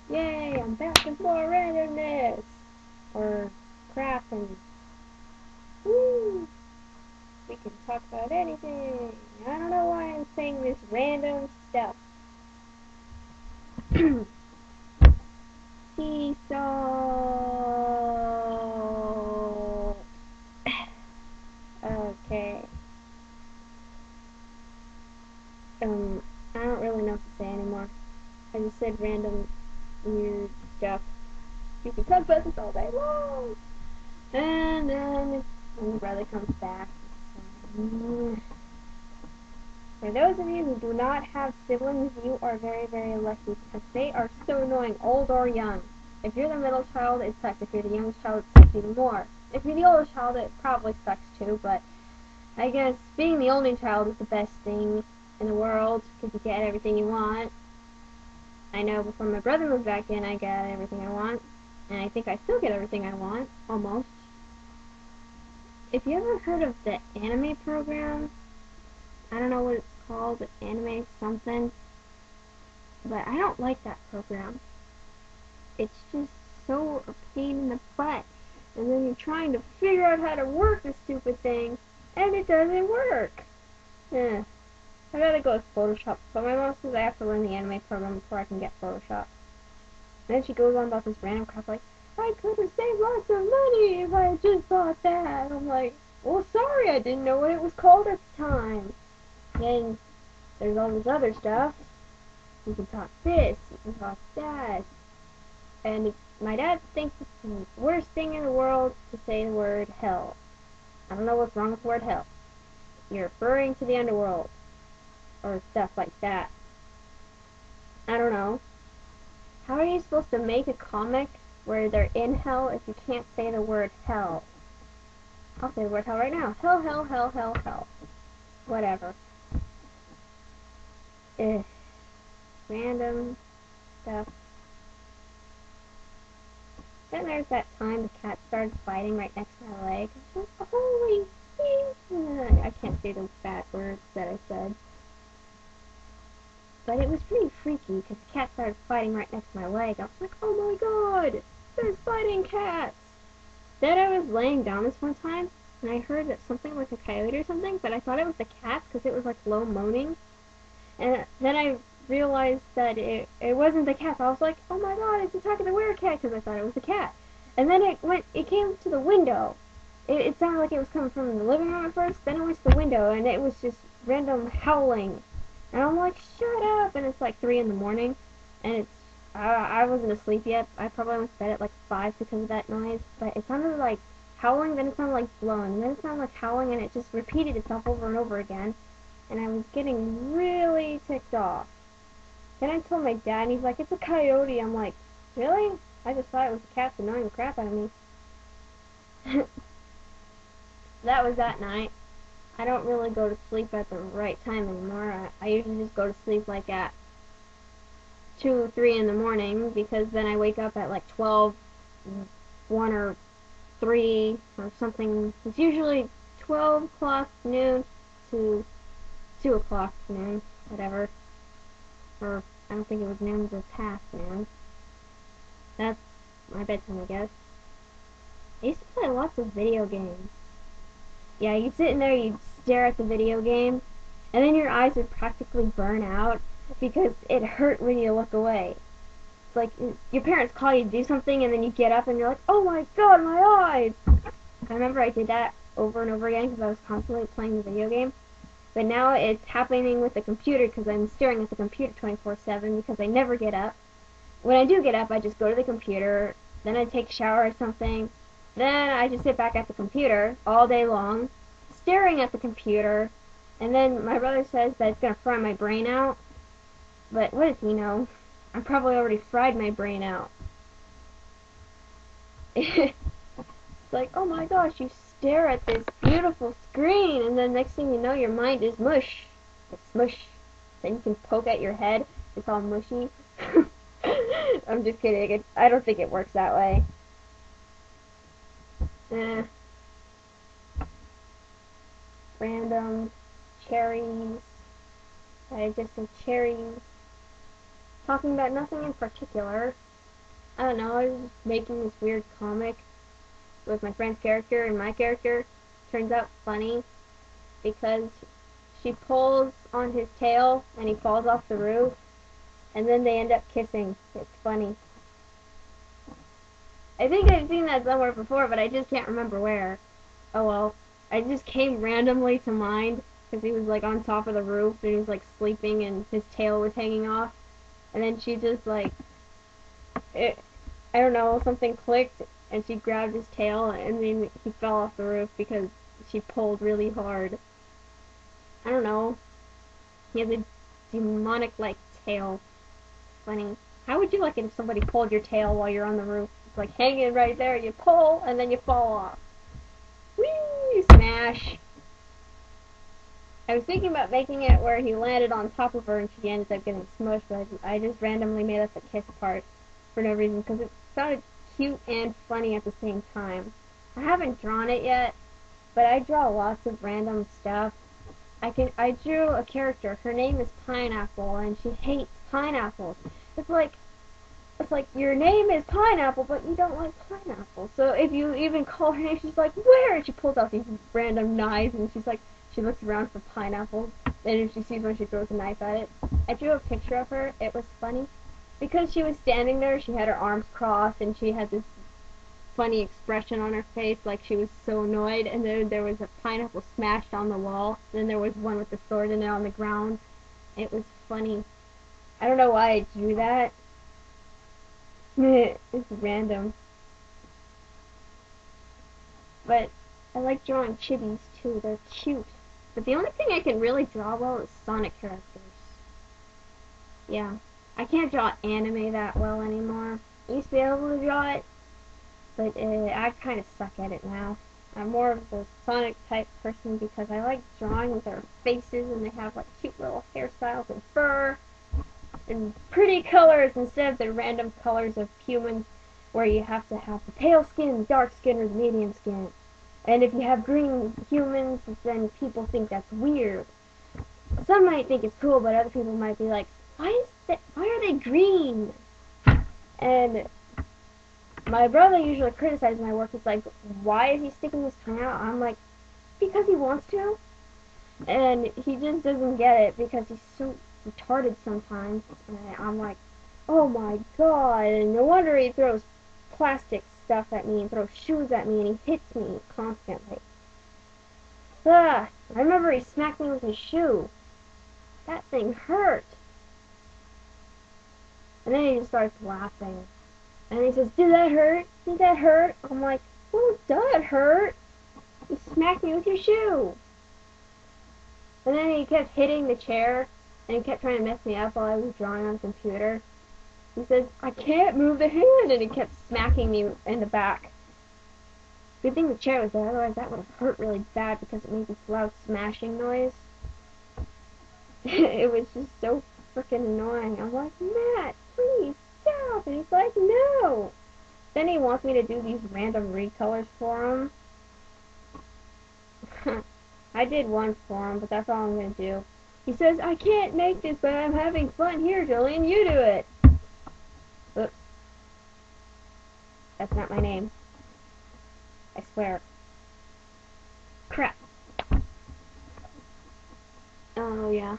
Yay, I'm back with more randomness! Or crap and woo! We can talk about anything. I don't know why I'm saying this random stuff. Sea salt. Okay. I don't really know what to say anymore. I just said random weird stuff. We can talk about this all day long. And then when the brother comes back, for those of you who do not have siblings, you are very, very lucky because they are so annoying, old or young. If you're the middle child, it sucks. If you're the youngest child, it sucks even more. If you're the oldest child, it probably sucks too, but I guess being the only child is the best thing in the world because you get everything you want. I know before my brother moved back in, I got everything I want, and I think I still get everything I want, almost. If you ever heard of the anime program, I don't know what it's called, anime something, but I don't like that program. It's just so a pain in the butt, and then you're trying to figure out how to work the stupid thing, and it doesn't work. I'd rather go with Photoshop, but my mom says I have to learn the anime program before I can get Photoshop. And then she goes on about this random crap like, I could have saved lots of money if I had just bought that. I'm like, well, sorry, I didn't know what it was called at the time. Then there's all this other stuff. You can talk this, you can talk that. And my dad thinks it's the worst thing in the world to say the word hell. I don't know what's wrong with the word hell. You're referring to the underworld. Or stuff like that. I don't know. How are you supposed to make a comic where they're in hell if you can't say the word hell? I'll say the word hell right now. Hell, hell, hell, hell, hell. Whatever. Random stuff. Then there's that time the cat started fighting right next to my leg. I was like, holy shit! I can't say those bad words that I said. But it was pretty freaky because the cat started fighting right next to my leg. I was like, oh my god! There's fighting cats! Then I was laying down this one time and I heard something like a coyote or something, but I thought it was the cats because it was like low moaning. And then I realized that it wasn't the cat. I was like, oh my god, it's attacking the werecat because I thought it was the cat. And then it came to the window. It sounded like it was coming from the living room at first, then it went to the window and it was just random howling. And I'm like, shut up! And it's like 3 in the morning, and I wasn't asleep yet. I probably went to bed at like 5 because of that noise, but it sounded like howling, then it sounded like blowing, then it sounded like howling, and it just repeated itself over and over again. And I was getting really ticked off. Then I told my dad, and he's like, it's a coyote. I'm like, really? I just thought it was a cat annoying the crap out of me. That was that night. I don't really go to sleep at the right time anymore. I usually just go to sleep like at 2, 3 in the morning because then I wake up at like 12, 1 or 3 or something. It's usually 12 o'clock noon to 2 o'clock noon, whatever. Or I don't think it was noon, just past noon. That's my bedtime, I guess. I used to play lots of video games. Yeah, you'd sit in there, you'd stare at the video game, and then your eyes would practically burn out because it hurt when you look away. It's like your parents call you to do something, and then you get up and you're like, oh my god, my eyes! I remember I did that over and over again because I was constantly playing the video game. But now it's happening with the computer because I'm staring at the computer 24/7 because I never get up. When I do get up, I just go to the computer, then I take a shower or something, then I just sit back at the computer all day long, staring at the computer, and then my brother says that it's going to fry my brain out. But what does he know? I probably already fried my brain out. It's like, oh my gosh, you stare at this beautiful screen, and then next thing you know, your mind is mush. It's mush. Then you can poke at your head. It's all mushy. I'm just kidding. I don't think it works that way. Random cherries. I just say cherries. Talking about nothing in particular. I don't know, I was just making this weird comic with my friend's character and my character. Turns out funny because she pulls on his tail and he falls off the roof and then they end up kissing. It's funny. I think I've seen that somewhere before, but I just can't remember where. Oh well. It just came randomly to mind because he was like on top of the roof and he was like sleeping and his tail was hanging off. And then she just like, I don't know, something clicked and she grabbed his tail and then he fell off the roof because she pulled really hard. I don't know. He has a demonic like tail. Funny. How would you like it if somebody pulled your tail while you're on the roof? It's like hanging right there, you pull and then you fall off. Whee! Smash! I was thinking about making it where he landed on top of her and she ended up getting smushed, but I just randomly made up the kiss part for no reason because it sounded cute and funny at the same time. I haven't drawn it yet, but I draw lots of random stuff. I drew a character. Her name is Pineapple, and she hates pineapples. It's like your name is Pineapple, but you don't like pineapple. So if you even call her name, she's like, where? And she pulls out these random knives, and she's like, she looks around for pineapples, and if she sees one, she throws a knife at it. I drew a picture of her. It was funny because she was standing there. She had her arms crossed, and she had this funny expression on her face, like she was so annoyed. And then there was a pineapple smashed on the wall. Then there was one with the sword in it on the ground. It was funny. I don't know why I drew that. It's random. But I like drawing chibis too. They're cute. But the only thing I can really draw well is Sonic characters. Yeah. I can't draw anime that well anymore. I used to be able to draw it, but I kind of suck at it now. I'm more of the Sonic type person because I like drawing their faces and they have like cute little hairstyles and fur and pretty colors instead of the random colors of humans where you have to have the pale skin, dark skin, or the medium skin. And if you have green humans, then people think that's weird. Some might think it's cool, but other people might be like, why are they green? And my brother usually criticizes my work. It's like, why is he sticking his tongue out? I'm like, because he wants to. And he just doesn't get it because he's so retarded sometimes. And I'm like, oh my god. And no wonder he throws plastic stuff at me and throws shoes at me and he hits me constantly. I remember he smacked me with his shoe. That thing hurt. And then he just starts laughing. And he says, did that hurt? Did that hurt? I'm like, well, it does hurt. You smacked me with your shoe. And then he kept hitting the chair, and he kept trying to mess me up while I was drawing on the computer. He says, I can't move the hand, and he kept smacking me in the back. Good thing the chair was there, otherwise that would have hurt really bad because it made this loud smashing noise. It was just so freaking annoying. I'm like, Matt, please stop. And he's like, no. Then he wants me to do these random recolors for him. I did one for him, but that's all I'm going to do. He says, I can't make this, but I'm having fun. Here, Jillian, you do it. Oops. That's not my name. I swear. Crap. Oh, yeah.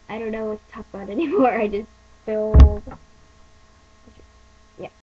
I don't know what to talk about anymore. I just feel